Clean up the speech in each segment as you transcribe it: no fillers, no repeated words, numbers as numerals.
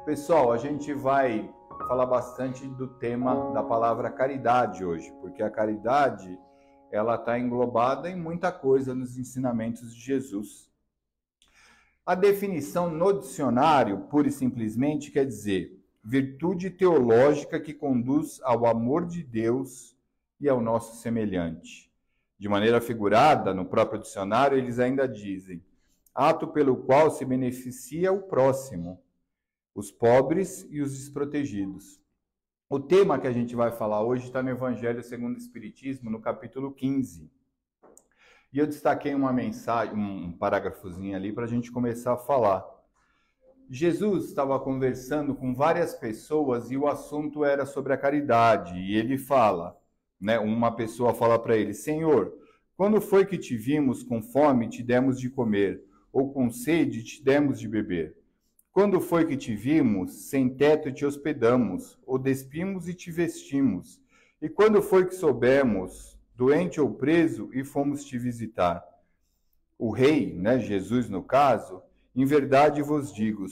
Pessoal, a gente vai falar bastante do tema da palavra caridade hoje, porque a caridade ela está englobada em muita coisa nos ensinamentos de Jesus. A definição no dicionário, pura e simplesmente, quer dizer virtude teológica que conduz ao amor de Deus e ao nosso semelhante. De maneira figurada, no próprio dicionário, eles ainda dizem ato pelo qual se beneficia o próximo, os pobres e os desprotegidos. O tema que a gente vai falar hoje está no Evangelho segundo o Espiritismo, no capítulo 15. E eu destaquei uma mensagem, um parágrafozinho ali para a gente começar a falar. Jesus estava conversando com várias pessoas e o assunto era sobre a caridade. E ele fala, uma pessoa fala para ele, Senhor, quando foi que te vimos com fome e te demos de comer, ou com sede e te demos de beber? Quando foi que te vimos sem teto e te hospedamos, ou despimos e te vestimos? E quando foi que soubemos, doente ou preso, e fomos te visitar? O rei, Jesus no caso, em verdade vos digo,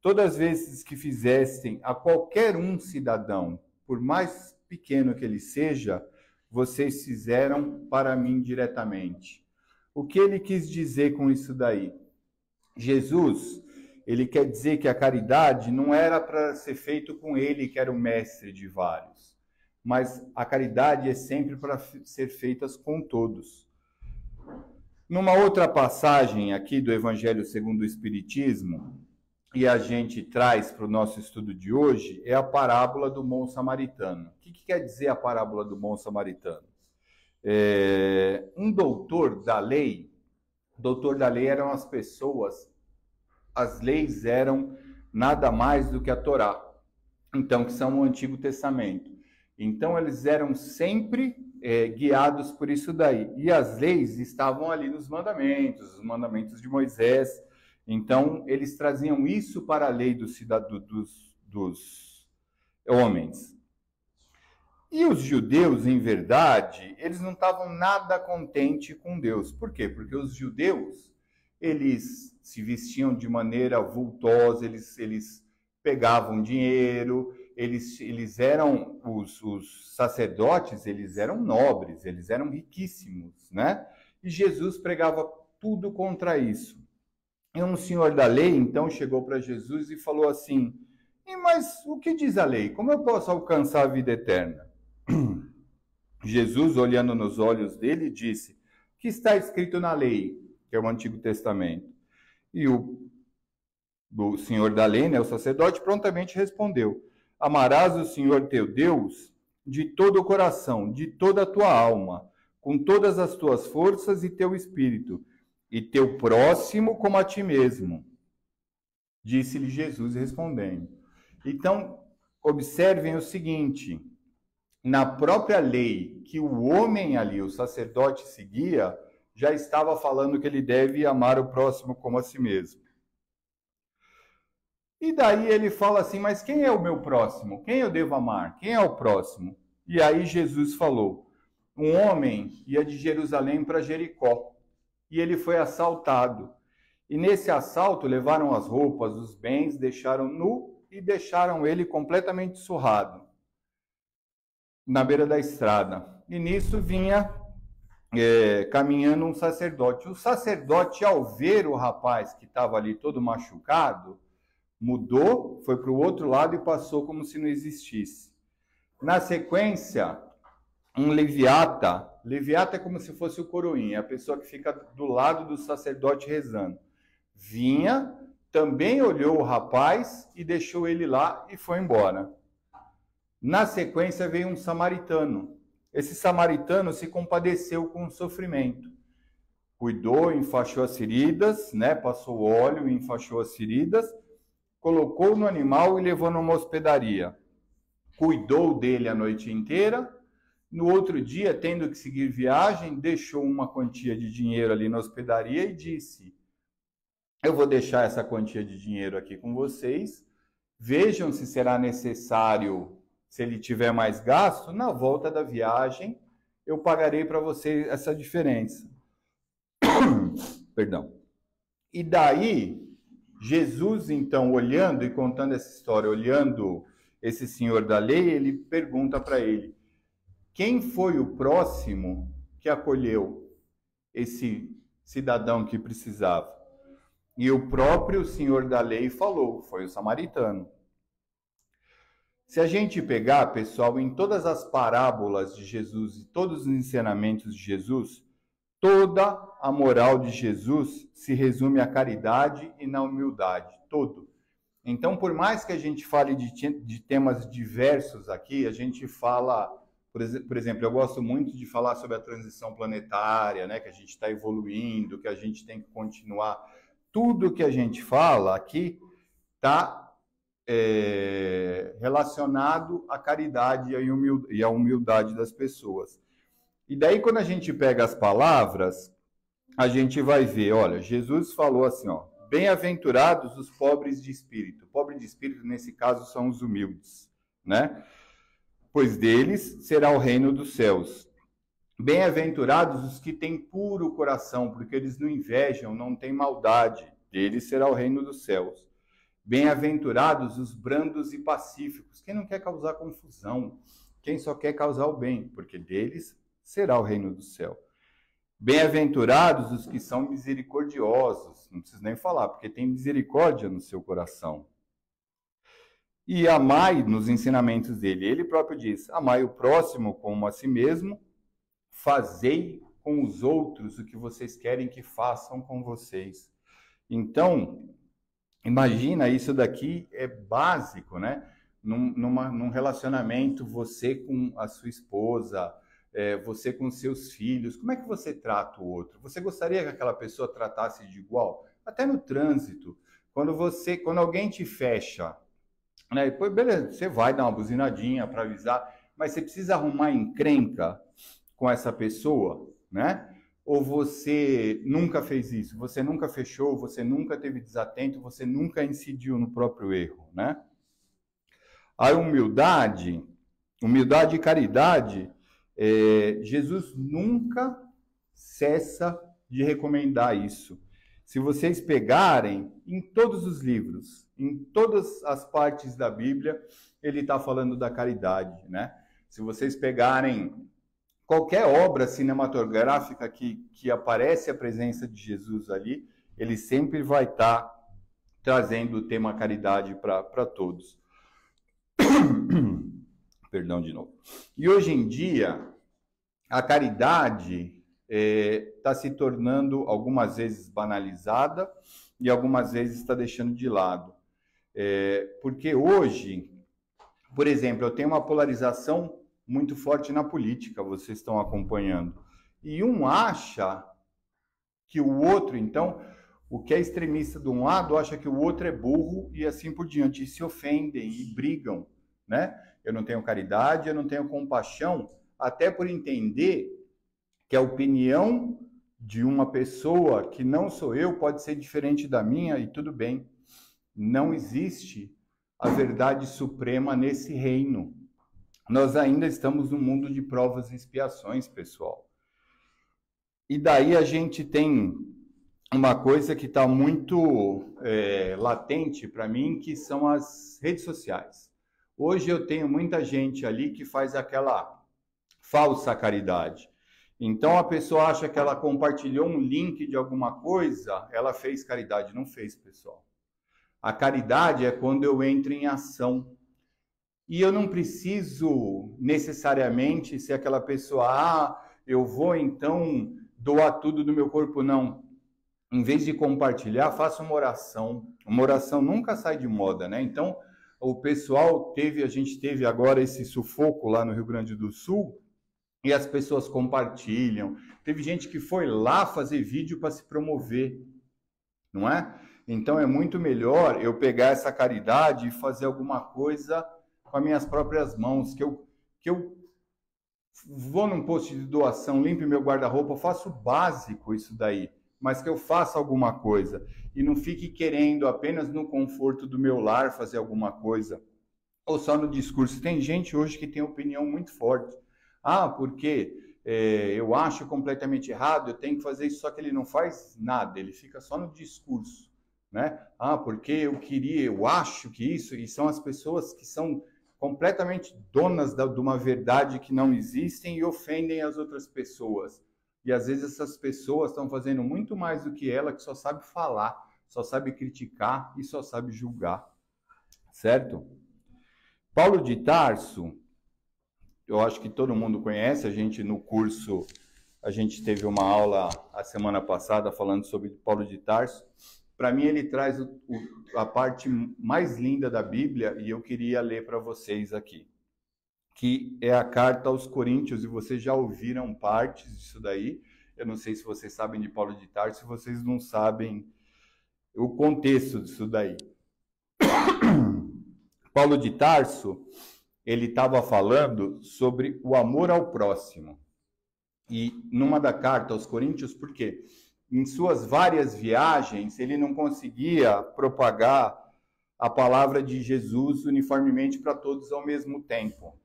todas as vezes que fizessem a qualquer um cidadão, por mais pequeno que ele seja, vocês fizeram para mim diretamente. O que ele quis dizer com isso daí? Jesus, ele quer dizer que a caridade não era para ser feito com ele, que era o mestre de vários, mas a caridade é sempre para ser feita com todos. Numa outra passagem aqui do Evangelho segundo o Espiritismo, e a gente traz para o nosso estudo de hoje, é a parábola do bom samaritano. O que quer dizer a parábola do bom samaritano? Um doutor da lei eram as pessoas, as leis eram nada mais do que a Torá, então, que são o Antigo Testamento. Então, eles eram sempre guiados por isso daí. E as leis estavam ali nos mandamentos, os mandamentos de Moisés. Então, eles traziam isso para a lei dos homens. E os judeus, em verdade, eles não estavam nada contentes com Deus. Por quê? Porque os judeus, eles se vestiam de maneira vultosa, eles pegavam dinheiro, eles eram, os sacerdotes, eles eram nobres, eles eram riquíssimos, E Jesus pregava tudo contra isso. E um senhor da lei, então, chegou para Jesus e falou assim, mas o que diz a lei? Como eu posso alcançar a vida eterna? Jesus, olhando nos olhos dele, disse, que está escrito na lei, que é o Antigo Testamento. E o senhor da lei, o sacerdote, prontamente respondeu, amarás o Senhor teu Deus de todo o coração, de toda a tua alma, com todas as tuas forças e teu espírito, e teu próximo como a ti mesmo. Disse-lhe Jesus respondendo. Então, observem o seguinte, na própria lei que o homem ali, o sacerdote, seguia, já estava falando que ele deve amar o próximo como a si mesmo. E daí ele fala assim, mas quem é o meu próximo? Quem eu devo amar? Quem é o próximo? E aí Jesus falou, um homem ia de Jerusalém para Jericó, e ele foi assaltado. E nesse assalto levaram as roupas, os bens, deixaram nu e deixaram ele completamente surrado na beira da estrada. E nisso vinha caminhando um sacerdote. O sacerdote, ao ver o rapaz que estava ali todo machucado, mudou, foi para o outro lado e passou como se não existisse. Na sequência, um leviata é como se fosse o coroinha, a pessoa que fica do lado do sacerdote rezando. Vinha, também olhou o rapaz e deixou ele lá e foi embora. Na sequência veio um samaritano. Esse samaritano se compadeceu com o sofrimento. Cuidou, enfaixou as feridas, passou óleo e enfaixou as feridas, colocou no animal e levou numa hospedaria. Cuidou dele a noite inteira. No outro dia, tendo que seguir viagem, deixou uma quantia de dinheiro ali na hospedaria e disse, eu vou deixar essa quantia de dinheiro aqui com vocês, vejam se será necessário, se ele tiver mais gasto, na volta da viagem eu pagarei para vocês essa diferença. Perdão. E daí, Jesus, então, olhando e contando essa história, olhando esse senhor da lei, ele pergunta para ele: quem foi o próximo que acolheu esse cidadão que precisava? E o próprio senhor da lei falou: foi o samaritano. Se a gente pegar, pessoal, em todas as parábolas de Jesus e todos os ensinamentos de Jesus, toda a moral de Jesus se resume à caridade e na humildade, todo. Então, por mais que a gente fale de temas diversos aqui, a gente fala, por exemplo, eu gosto muito de falar sobre a transição planetária, né, que a gente está evoluindo, que a gente tem que continuar. Tudo que a gente fala aqui está relacionado à caridade e à humildade das pessoas. E daí, quando a gente pega as palavras, a gente vai ver, olha, Jesus falou assim, ó, bem-aventurados os pobres de espírito. Pobre de espírito, nesse caso, são os humildes, né? Pois deles será o reino dos céus. Bem-aventurados os que têm puro coração, porque eles não invejam, não têm maldade. Deles será o reino dos céus. Bem-aventurados os brandos e pacíficos, quem não quer causar confusão, quem só quer causar o bem, porque deles será o reino do céu. Bem-aventurados os que são misericordiosos, não preciso nem falar, porque tem misericórdia no seu coração. E amai nos ensinamentos dele, ele próprio diz, amai o próximo como a si mesmo, fazei com os outros o que vocês querem que façam com vocês. Então, imagina, isso daqui é básico, né? Num relacionamento, você com a sua esposa, você com seus filhos, como é que você trata o outro? Você gostaria que aquela pessoa tratasse de igual? Até no trânsito, quando alguém te fecha, né? Depois, beleza, você vai dar uma buzinadinha para avisar, mas você precisa arrumar encrenca com essa pessoa, né? Ou você nunca fez isso, você nunca fechou, você nunca teve desatento, você nunca incidiu no próprio erro, né? A humildade e caridade, Jesus nunca cessa de recomendar isso. Se vocês pegarem em todos os livros, em todas as partes da Bíblia, ele está falando da caridade, né? Se vocês pegarem qualquer obra cinematográfica que aparece a presença de Jesus ali, ele sempre vai estar trazendo o tema caridade para todos. Perdão de novo. E hoje em dia, a caridade está se tornando algumas vezes banalizada e algumas vezes está deixando de lado. Porque hoje, por exemplo, eu tenho uma polarização muito forte na política, vocês estão acompanhando. E um acha que o outro, então, o que é extremista de um lado acha que o outro é burro e assim por diante, e se ofendem e brigam, né? Eu não tenho caridade, eu não tenho compaixão, até por entender que a opinião de uma pessoa que não sou eu pode ser diferente da minha e tudo bem. Não existe a verdade suprema nesse reino. Nós ainda estamos no mundo de provas e expiações, pessoal. E daí a gente tem uma coisa que está muito latente para mim, que são as redes sociais. Hoje eu tenho muita gente ali que faz aquela falsa caridade. Então a pessoa acha que ela compartilhou um link de alguma coisa, ela fez caridade. Não fez, pessoal. A caridade é quando eu entro em ação. E eu não preciso necessariamente ser aquela pessoa, eu vou então doar tudo do meu corpo, não. Em vez de compartilhar, faça uma oração. Uma oração nunca sai de moda, né? Então, o pessoal a gente teve agora esse sufoco lá no Rio Grande do Sul, e as pessoas compartilham. Teve gente que foi lá fazer vídeo para se promover, não é? Então, é muito melhor eu pegar essa caridade e fazer alguma coisa com as minhas próprias mãos, que eu vou num posto de doação, limpe meu guarda-roupa, faço básico isso daí, mas que eu faça alguma coisa e não fique querendo apenas no conforto do meu lar fazer alguma coisa, ou só no discurso. Tem gente hoje que tem opinião muito forte. Porque eu acho completamente errado, eu tenho que fazer isso, só que ele não faz nada, ele fica só no discurso, né? Ah, porque eu acho que isso, e são as pessoas que são completamente donas de uma verdade que não existem e ofendem as outras pessoas. E às vezes essas pessoas estão fazendo muito mais do que ela, que só sabe falar, só sabe criticar e só sabe julgar, certo? Paulo de Tarso, eu acho que todo mundo conhece, a gente no curso, a gente teve uma aula a semana passada falando sobre Paulo de Tarso. Para mim ele traz a parte mais linda da Bíblia e eu queria ler para vocês aqui, que é a carta aos Coríntios, e vocês já ouviram partes disso daí. Eu não sei se vocês sabem de Paulo de Tarso, se vocês não sabem o contexto disso daí. Paulo de Tarso, ele estava falando sobre o amor ao próximo. E numa da carta aos Coríntios, por quê? Em suas várias viagens, ele não conseguia propagar a palavra de Jesus uniformemente para todos ao mesmo tempo.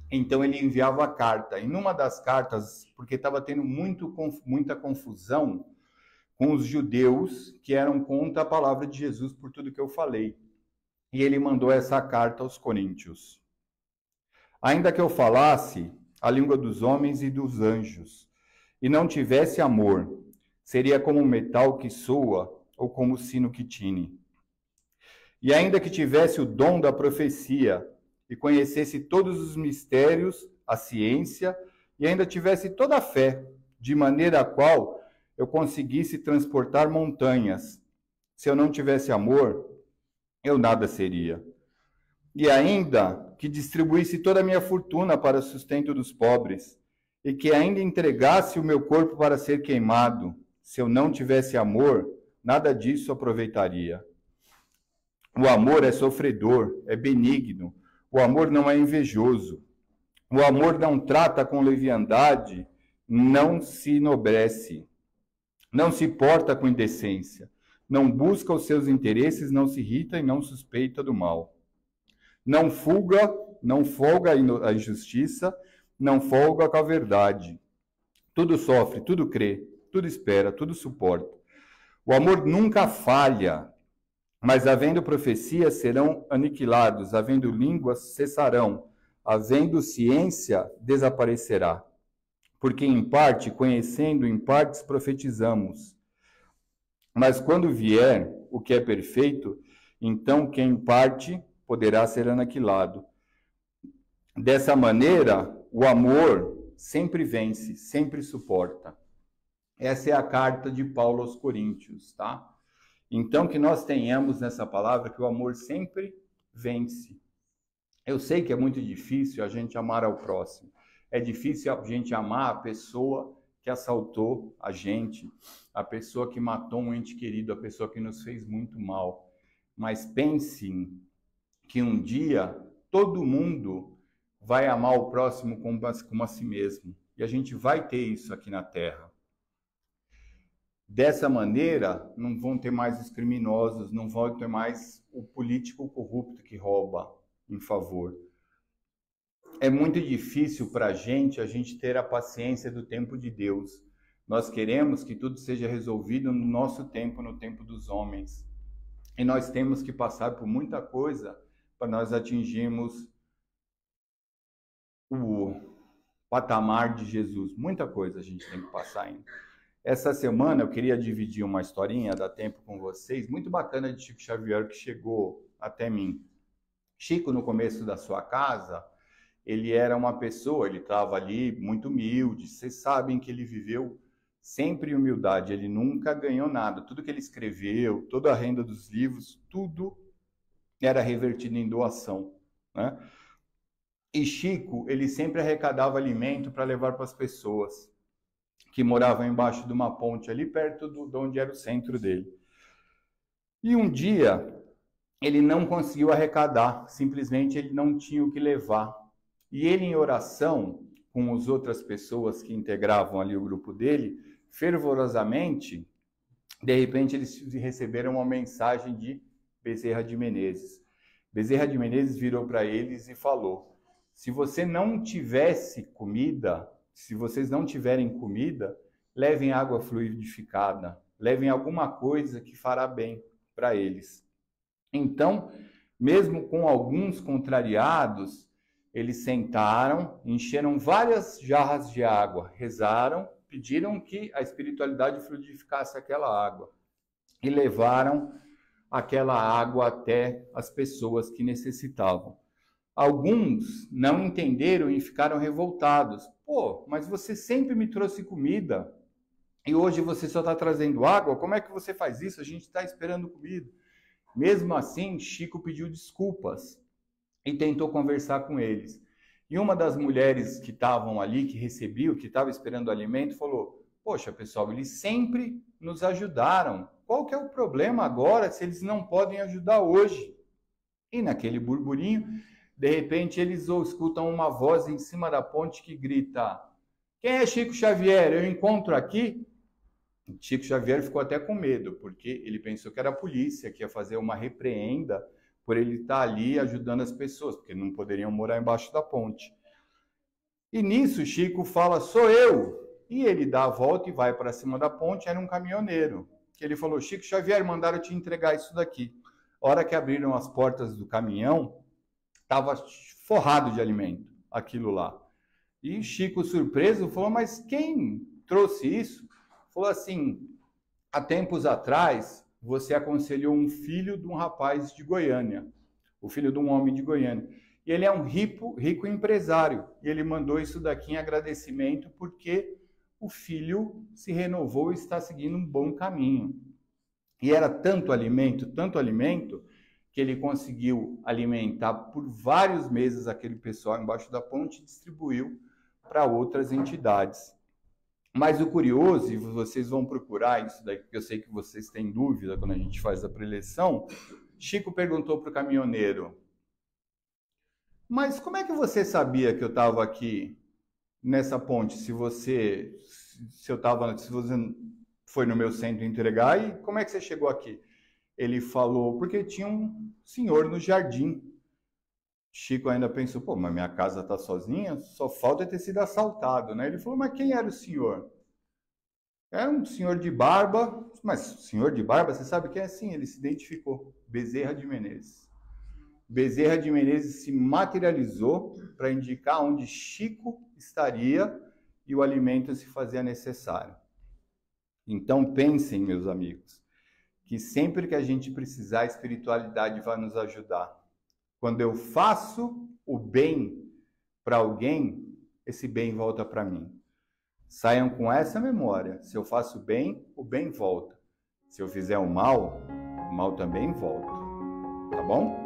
Então ele enviava a carta. E numa das cartas, porque estava tendo muita confusão com os judeus que eram contra a palavra de Jesus por tudo que eu falei. E ele mandou essa carta aos Coríntios. Ainda que eu falasse a língua dos homens e dos anjos, e não tivesse amor, seria como um metal que soa ou como o sino que tine. E ainda que tivesse o dom da profecia e conhecesse todos os mistérios, a ciência, e ainda tivesse toda a fé, de maneira a qual eu conseguisse transportar montanhas, se eu não tivesse amor, eu nada seria. E ainda que distribuísse toda a minha fortuna para o sustento dos pobres, e que ainda entregasse o meu corpo para ser queimado, se eu não tivesse amor, nada disso aproveitaria. O amor é sofredor, é benigno, o amor não é invejoso, o amor não trata com leviandade, não se enobrece, não se porta com indecência, não busca os seus interesses, não se irrita e não suspeita do mal. Não folga a injustiça, não folga com a verdade. Tudo sofre, tudo crê, tudo espera, tudo suporta. O amor nunca falha, mas havendo profecias serão aniquilados, havendo línguas cessarão, havendo ciência desaparecerá. Porque em parte, conhecendo, em partes profetizamos. Mas quando vier o que é perfeito, então quem em parte poderá ser aniquilado. Dessa maneira, o amor sempre vence, sempre suporta. Essa é a carta de Paulo aos Coríntios, tá? Então, que nós tenhamos nessa palavra que o amor sempre vence. Eu sei que é muito difícil a gente amar ao próximo. É difícil a gente amar a pessoa que assaltou a gente, a pessoa que matou um ente querido, a pessoa que nos fez muito mal. Mas pensem que um dia todo mundo vai amar o próximo como a si mesmo. E a gente vai ter isso aqui na Terra. Dessa maneira, não vão ter mais os criminosos, não vão ter mais o político corrupto que rouba em favor. É muito difícil para a gente ter a paciência do tempo de Deus. Nós queremos que tudo seja resolvido no nosso tempo, no tempo dos homens. E nós temos que passar por muita coisa para nós atingirmos o patamar de Jesus. Muita coisa a gente tem que passar ainda. Essa semana eu queria dividir uma historinha, dá tempo com vocês, muito bacana de Chico Xavier que chegou até mim. Chico, no começo da sua casa, ele era uma pessoa, ele estava ali muito humilde, vocês sabem que ele viveu sempre em humildade, ele nunca ganhou nada, tudo que ele escreveu, toda a renda dos livros, tudo era revertido em doação, né? E Chico, ele sempre arrecadava alimento para levar para as pessoas que moravam embaixo de uma ponte ali perto de onde era o centro dele. E um dia ele não conseguiu arrecadar, simplesmente ele não tinha o que levar. E ele, em oração com as outras pessoas que integravam ali o grupo dele, fervorosamente, de repente eles receberam uma mensagem de Bezerra de Menezes. Bezerra de Menezes virou para eles e falou: se você não tivesse comida, se vocês não tiverem comida, levem água fluidificada, levem alguma coisa que fará bem. para eles. Então, mesmo com alguns contrariados, eles sentaram, encheram várias jarras de água, rezaram, pediram que a espiritualidade fluidificasse aquela água e levaram aquela água até as pessoas que necessitavam. Alguns não entenderam e ficaram revoltados. Pô, mas você sempre me trouxe comida e hoje você só está trazendo água? Como é que você faz isso? A gente está esperando comida. Mesmo assim, Chico pediu desculpas e tentou conversar com eles. E uma das mulheres que estavam ali, que recebeu, que estava esperando o alimento, falou: poxa, pessoal, eles sempre nos ajudaram. Qual que é o problema agora se eles não podem ajudar hoje? E naquele burburinho, de repente, eles escutam uma voz em cima da ponte que grita: quem é Chico Xavier? Eu encontro aqui? Chico Xavier ficou até com medo, porque ele pensou que era a polícia, que ia fazer uma repreenda por ele estar ali ajudando as pessoas, porque não poderiam morar embaixo da ponte. E nisso, Chico fala: sou eu! E ele dá a volta e vai para cima da ponte. Era um caminhoneiro, que ele falou: Chico Xavier, mandaram te entregar isso daqui. A hora que abriram as portas do caminhão, estava forrado de alimento, aquilo lá. E Chico, surpreso, falou: mas quem trouxe isso? Falou assim: há tempos atrás, você aconselhou um filho de um rapaz de Goiânia, o filho de um homem de Goiânia. E ele é um rico empresário. E ele mandou isso daqui em agradecimento porque o filho se renovou e está seguindo um bom caminho. E era tanto alimento, que ele conseguiu alimentar por vários meses aquele pessoal embaixo da ponte e distribuiu para outras entidades. Mas o curioso, e vocês vão procurar isso daí, porque eu sei que vocês têm dúvida quando a gente faz a preleção, Chico perguntou para o caminhoneiro: mas como é que você sabia que eu estava aqui nessa ponte, se você foi no meu centro entregar, e como é que você chegou aqui? Ele falou: porque tinha um senhor no jardim. Chico ainda pensou: pô, mas minha casa está sozinha, só falta ter sido assaltado, né? Ele falou: mas quem era o senhor? Era um senhor de barba. Mas senhor de barba, você sabe quem é? Sim, ele se identificou: Bezerra de Menezes. Bezerra de Menezes se materializou para indicar onde Chico estaria e o alimento se fazia necessário. Então pensem, meus amigos, que sempre que a gente precisar, a espiritualidade vai nos ajudar. Quando eu faço o bem para alguém, esse bem volta para mim. Saiam com essa memória: se eu faço bem, o bem volta. Se eu fizer o mal também volta. Tá bom?